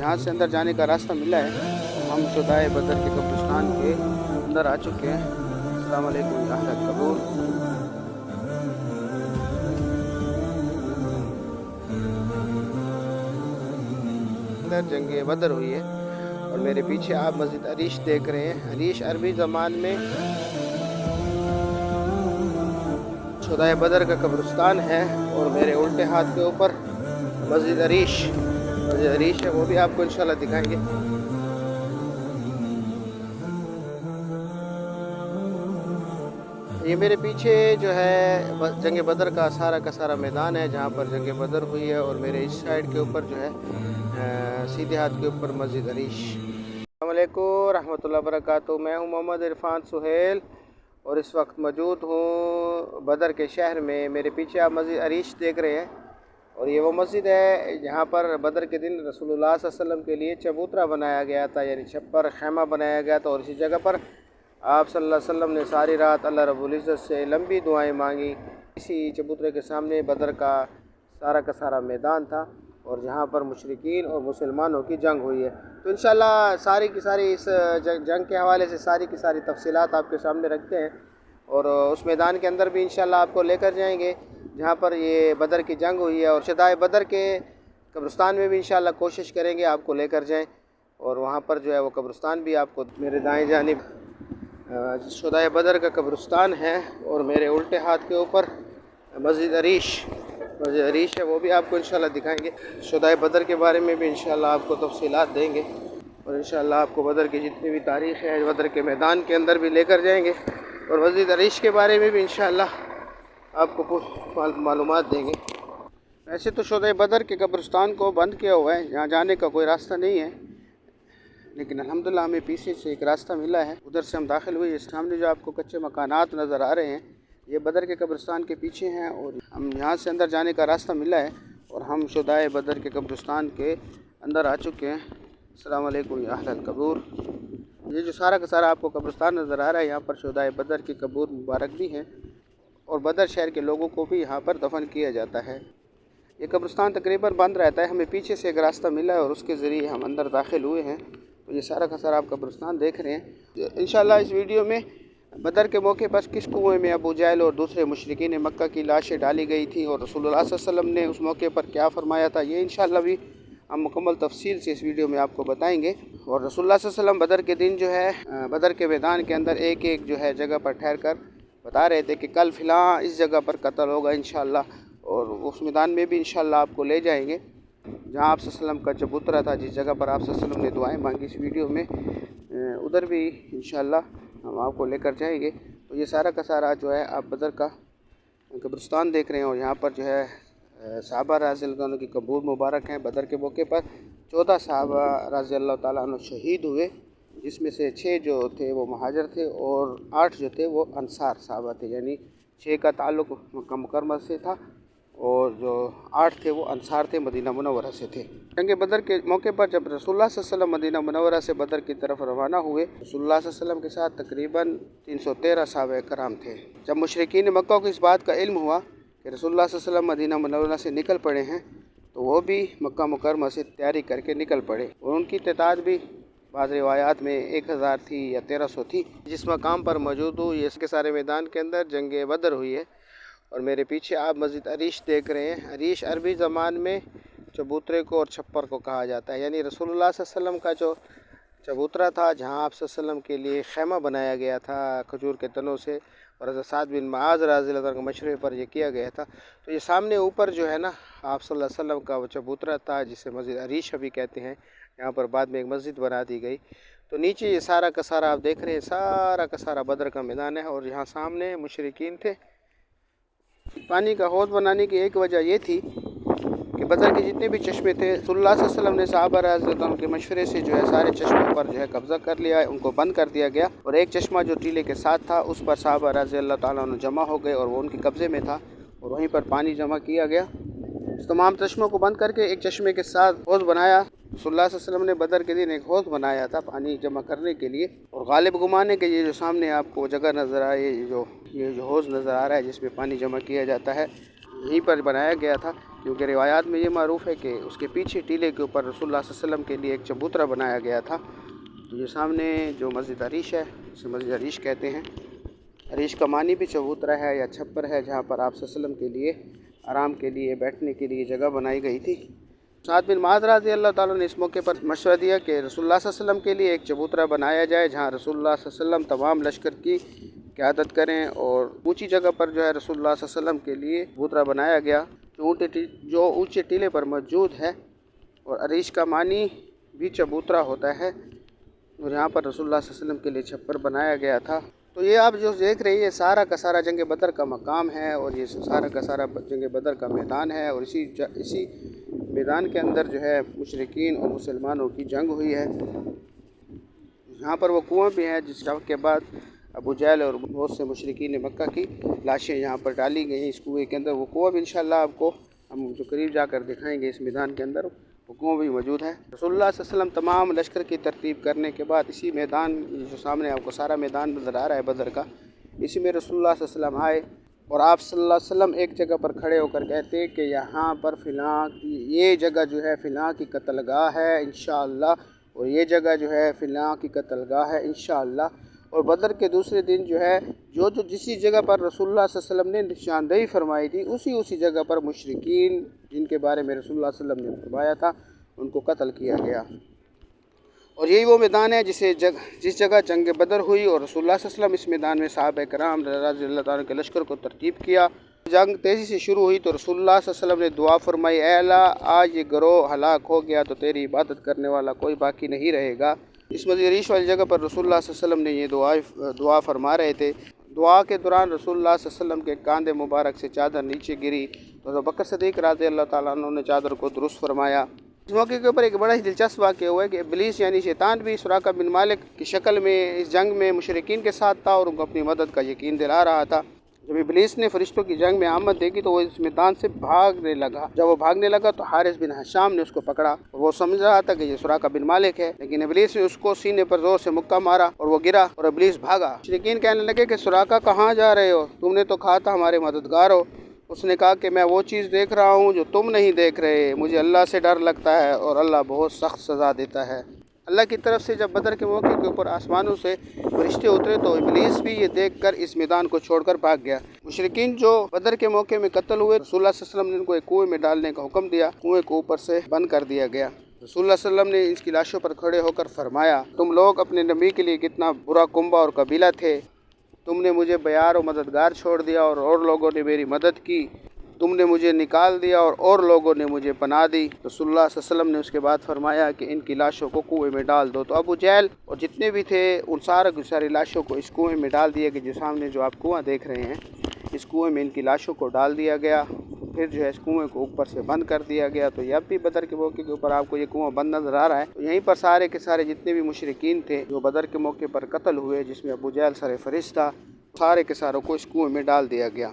यहाँ से अंदर जाने का रास्ता मिला है। हम शुदाए बदर के कब्रिस्तान के अंदर आ चुके हैं। अस्सलाम वालेकुम या अहल कबूर। अंदर जंग बदर हुई है और मेरे पीछे आप मस्जिद अरीश देख रहे हैं। अरीश अरबी ज़बान में शुदाए बदर का कब्रिस्तान है और मेरे उल्टे हाथ के ऊपर मस्जिद अरीश है, वो भी आपको इंशाल्लाह दिखाएंगे। ये मेरे पीछे जो है जंग बदर का सारा मैदान है जहाँ पर जंग बदर हुई है और मेरे इस साइड के ऊपर जो है सीधे हाथ के ऊपर मस्जिद अरीश। अस्सलाम वालेकुम रहमतुल्लाहि व बरकातहू। मैं हूँ मोहम्मद इरफान सुहेल और इस वक्त मौजूद हूँ बदर के शहर में। मेरे पीछे आप मस्जिद अरीश देख रहे हैं और ये वो मस्जिद है जहाँ पर बदर के दिन रसूलुल्लाह सल्लल्लाहु अलैहि वसल्लम के लिए चबूतरा बनाया गया था, यानी छप्पर खैमा बनाया गया था। और इसी जगह पर आप सल्लल्लाहु अलैहि वसल्लम ने सारी रात अल्लाह रब्बुल इज़्ज़त से लंबी दुआएं मांगी। इसी चबूतरे के सामने बदर का सारा मैदान था और जहाँ पर मुशरिकीन और मुसलमानों की जंग हुई है। तो इंशाल्लाह सारी की सारी इस जंग के हवाले से सारी की सारी तफसीलात आपके सामने रखते हैं और उस मैदान के अंदर भी इंशाल्लाह आपको लेकर जाएंगे जहाँ पर ये बदर की जंग हुई है। और शुदाए बदर के कब्रिस्तान में भी इंशाल्लाह कोशिश करेंगे आपको लेकर जाएं और वहाँ पर जो है वो कब्रिस्तान भी आपको मेरे दाएं जानिब शुदाए बदर का कब्रिस्तान है और मेरे उल्टे हाथ के ऊपर मस्जिद अरीश है, वो भी आपको इंशाल्लाह दिखाएंगे। शुदाए बदर के बारे में भी इंशाल्लाह आपको तफसीलात देंगे और इंशाल्लाह आपको बदर की जितनी भी तारीख़ है बदर के मैदान के अंदर भी लेकर जाएंगे और मस्जिद अरीश के बारे में भी इंशाल्लाह आपको मालूमात देंगे। वैसे तो शुदाए बदर के कब्रिस्तान को बंद किया हुआ है, यहाँ जाने का कोई रास्ता नहीं है, लेकिन अल्हम्दुलिल्लाह हमें पीछे से एक रास्ता मिला है, उधर से हम दाखिल हुए। इस सामने जो आपको कच्चे मकानात नज़र आ रहे हैं ये बदर के कब्रिस्तान के पीछे हैं और हम यहाँ से अंदर जाने का रास्ता मिला है और हम शुदाए बदर के कब्रिस्तान के अंदर आ चुके हैं। अस्सलाम वालेकुम या अहल कबूर। ये जो सारा का सारा आपको कब्रिस्तान नज़र आ रहा है, यहाँ पर शुदाए बदर की कबूर मुबारक भी हैं और बदर शहर के लोगों को भी यहाँ पर दफन किया जाता है। ये कब्रिस्तान तकरीबन बंद रहता है, हमें पीछे से एक रास्ता मिला है और उसके ज़रिए हम अंदर दाखिल हुए हैं। तो ये सारा का सारा आप कब्रिस्तान देख रहे हैं। इंशाल्लाह इस वीडियो में बदर के मौके पर किस कुएँ में अबू जहल और दूसरे मुशरिकीन मक्का की लाशें डाली गई थी और रसूलुल्लाह सल्लल्लाहु अलैहि वसल्लम ने उस मौके पर क्या फरमाया था, ये इंशाल्लाह भी हम मुकम्मल तफसील से इस वीडियो में आपको बताएंगे। और रसूलुल्लाह सल्लल्लाहु अलैहि वसल्लम बदर के दिन जो है बदर के मैदान के अंदर एक जो है जगह पर ठहर कर बता रहे थे कि कल फ़िलहाल इस जगह पर कत्ल होगा इंशाल्लाह, और उस मैदान में भी इंशाल्लाह आपको ले जाएंगे जहाँ आप सल्लल्लाहु अलैहि वसल्लम का चबूतरा था, जिस जगह पर आप सल्लल्लाहु अलैहि वसल्लम ने दुआएं मांगी। इस वीडियो में उधर भी इंशाल्लाह हम आपको लेकर जाएंगे। तो ये सारा का सारा जो है आप बदर का कब्रिस्तान देख रहे हैं और यहाँ पर जो है सहाबा रज़ियल्लाहु अन्हुम की कबूर मुबारक हैं। बदर के मौके पर 14 सहाबा रज़ियल्लाहु ताला अन्हुम शहीद हुए, जिसमें से 6 जो थे वो महाजर थे और 8 जो थे वो अंसार सहाबा थे, यानी 6 का ताल्लुक़ मक्का मुकर्रमा से था और जो 8 थे वो अंसार थे, मदीना मुनव्वरा से थे। जंग बदर के मौके पर जब रसूलुल्लाह सल्लल्लाहु अलैहि वसल्लम मदीना मुनव्वरा से बदर की तरफ रवाना हुए, रसूलुल्लाह सल्लल्लाहु अलैहि वसल्लम के साथ तकरीबन 313 सहाबा कराम थे। जब मुशरिकीन मक्का को इस बात का इल्म हुआ कि रसूलुल्लाह सल्लल्लाहु अलैहि वसल्लम मदीना मुनव्वरा से निकल पड़े हैं, तो वो भी मक्का मुकर्रमा से तैयारी करके निकल पड़े और उनकी तादाद भी बाद रिवायात में 1000 थी या 1300 थी। जिस मकाम पर मौजूद हूँ ये इसके सारे मैदान के अंदर जंग बदर हुई है और मेरे पीछे आप मस्जिद अरीश देख रहे हैं। अरीश अरबी ज़बान में चबूतरे को और छप्पर को कहा जाता है, यानी रसूलुल्लाह सल्लल्लाहु अलैहि वसल्लम का जो चबूतरा था जहाँ आप सल्लल्लाहु अलैहि वसल्लम के लिए खैमा बनाया गया था खजूर के तनों से और हज़रत साद बिन मुआज़ रज़ियल्लाहु अन्हु के मशवरे पर यह किया गया था। तो ये सामने ऊपर जो है ना आप सल्लल्लाहु अलैहि वसल्लम का वो चबूतरा था जिसे मस्जिद अरीश अभी कहते हैं, यहाँ पर बाद में एक मस्जिद बना दी गई। तो नीचे ये सारा का सारा आप देख रहे हैं, सारा का सारा बदर का मैदान है और यहाँ सामने मुशरिकीन थे। पानी का हौज़ बनाने की एक वजह ये थी कि बदर के जितने भी चश्मे थे रसूलुल्लाह सल्लल्लाहु अलैहि वसल्लम ने सहाबा रज़ियल्लाहु अन्हुम के मशवरे से जो है सारे चश्मों पर जो है कब्ज़ा कर लिया है, उनको बंद कर दिया गया और एक चश्मा जो टीले के साथ था उस पर सहाबा रज़ियल्लाहु ताला अन्हुम जमा हो गए और वो उनके कब्ज़े में था और वहीं पर पानी जमा किया गया। तमाम चश्मों को बंद करके एक चश्मे के साथ हौज़ बनाया। रसूलुल्लाह सल्लल्लाहु अलैहि वसल्लम ने बदर के दिन एक हौज़ बनाया था पानी जमा करने के लिए। और गालिब गुमाने के ये जो सामने आपको जगह नज़र आए, ये जो हौज़ नज़र आ रहा है जिसमें पानी जमा किया जाता है, यहीं पर बनाया गया था, क्योंकि रिवायात में ये मारूफ़ है कि उसके पीछे टीले के ऊपर रसूलुल्लाह सल्लल्लाहु अलैहि वसल्लम के लिए एक चबूतरा बनाया गया था। तो ये सामने जो मस्जिद अरीश है, इसे मस्जिद अरीश कहते हैं। अरीश का मानी भी चबूतरा है या छप्पर है, जहाँ पर आप सल्लल्लाहु अलैहि वसल्लम के लिए आराम के लिए, बैठने के लिए जगह बनाई गई थी। साद बिन मुआज़ रज़ी अल्लाह ताला ने इस मौके पर मशवरा दिया कि रसूलुल्लाह सल्लल्लाहु अलैहि वसल्लम के लिए एक चबूतरा बनाया जाए, जहाँ रसूलुल्लाह सल्लल्लाहु अलैहि वसल्लम तमाम लश्कर की क़यादत करें। और ऊंची जगह पर जो है रसूलुल्लाह सल्लल्लाहु अलैहि वसल्लम के लिए चबूतरा बनाया गया, जो ऊंचे टीले पर मौजूद है। और अरीश का मानी भी चबूतरा होता है, और यहाँ पर रसूलुल्लाह सल्लल्लाहु अलैहि वसल्लम के लिए छप्पर बनाया गया था। तो ये आप जो देख रही है सारा का सारा जंग बदर का मकाम है, और ये सारा का सारा जंग बदर का मैदान है। और इसी मैदान के अंदर जो है मुशरिकीन और मुसलमानों की जंग हुई है। यहाँ पर वो कुआं भी है जिस जंग के बाद अबू जहल और बहुत से मुशरिकीन मक्का की लाशें यहाँ पर डाली गई इस कुएँ के अंदर। वो कुआं भी इंशाअल्लाह आपको हम जो करीब जाकर दिखाएंगे इस मैदान के अंदर, वो कुआं भी मौजूद है। रसूलुल्लाह सल्लल्लाहु अलैहि वसल्लम तमाम लश्कर की तरतीब करने के बाद इसी मैदान, जो सामने आपको सारा मैदान नज़र आ रहा है बदर का, इसी में रसूलुल्लाह सल्लल्लाहु अलैहि वसल्लम आए। और आप सल्लल्लाहु अलैहि वसल्लम एक जगह पर खड़े होकर कहते कि यहाँ पर फ़िलाँ ये जगह जो है फ़िलाँ की कत्लगाह है इंशाअल्लाह, और ये जगह जो है फ़िलाँ की कत्लगाह है इंशाअल्लाह। और बदर के दूसरे दिन जो है जो जिस जगह पर रसूलुल्लाह सल्लल्लाहु अलैहि वसल्लम ने निशानदेही फरमाई थी, उसी जगह पर मुशरिकीन जिनके बारे में रसूलुल्लाह सल्लल्लाहु अलैहि वसल्लम ने फरमाया था, उनको कत्ल किया गया। और यही वो मैदान है जिस जगह जंग बदर हुई, और रसूलुल्लाह सल्लल्लाहु अलैहि वसल्लम इस मैदान में सहाबा किराम रज़ी अल्लाह तआला के लश्कर को तरतीब किया। जंग तेज़ी से शुरू हुई तो रसूलुल्लाह सल्लल्लाहु अलैहि वसल्लम ने दुआ फरमाई, ऐ अल्लाह आज ये गिरोह हलाक हो गया तो तेरी इबादत करने वाला कोई बाकी नहीं रहेगा। इस मस्जिद अरीश वाली जगह पर रसूलुल्लाह सल्लल्लाहु अलैहि वसल्लम ने ये दुआ फरमा रहे थे। दुआ के दौरान रसूलुल्लाह सल्लल्लाहु अलैहि वसल्लम के कांधे मुबारक से चादर नीचे गिरी, तो अबू बकर सिद्दीक़ रज़ी अल्लाह तआला अन्हु ने चादर को दुरुस्त फरमाया। इस मौके के ऊपर एक बड़ा ही दिलचस्प वाक़या हुआ है कि इब्लीस यानी शैतान भी सुराका बिन मालिक की शक्ल में इस जंग में मुशरिकीन के साथ था और उनको अपनी मदद का यकीन दिला रहा था। जब इब्लीस ने फरिश्तों की जंग में आमद देखी तो वो इस मैदान से भागने लगा। जब वो भागने लगा तो हारिस बिन हशाम ने उसको पकड़ा, और वो समझ रहा था कि ये सुराका बिन मालिक है, लेकिन इब्लीस ने उसको सीने पर जोर से मुक्का मारा और वो गिरा और इब्लीस भागा। मुशरिकीन कहने लगे कि सुराका कहाँ जा रहे हो, तुमने तो कहा था हमारे मददगार हो। उसने कहा कि मैं वो चीज़ देख रहा हूँ जो तुम नहीं देख रहे, मुझे अल्लाह से डर लगता है और अल्लाह बहुत सख्त सज़ा देता है। अल्लाह की तरफ से जब बदर के मौके के ऊपर आसमानों से फरिश्ते उतरे तो इब्लीस भी ये देखकर इस मैदान को छोड़कर भाग गया। मुशरिकीन जो बदर के मौके में कत्ल हुए, रसूलुल्लाह सल्लल्लाहु अलैहि वसल्लम ने उनको एक कुएं में डालने का हुक्म दिया। कुएं को ऊपर से बंद कर दिया गया। रसूलुल्लाह सल्लल्लाहु अलैहि वसल्लम ने इसकी लाशों पर खड़े होकर फरमाया, तुम लोग अपने नबी के लिए कितना बुरा कुंबा और कबीला थे। तुमने मुझे बयार और मददगार छोड़ दिया और लोगों ने मेरी मदद की। तुमने मुझे निकाल दिया और लोगों ने मुझे पनाह दी। रसूलुल्लाह सल्लल्लाहु अलैहि वसल्लम ने उसके बाद फरमाया कि इनकी लाशों को कुएं में डाल दो। तो अबू जहल और जितने भी थे उन सारी लाशों को इस कुएं में डाल दिया कि जो सामने जो आप कुआं देख रहे हैं, इस कुएं में इनकी लाशों को डाल दिया गया। फिर जो है इस कुएं को ऊपर से बंद कर दिया गया। तो ये अब भी बदर के मौके के ऊपर आपको ये कुआं बंद नज़र आ रहा है। तो यहीं पर सारे के सारे जितने भी मुशरिकीन थे जो बदर के मौके पर कत्ल हुए, जिसमें अबू जहल सर फरिश्त था, सारे के सारों को इस कुएं में डाल दिया गया।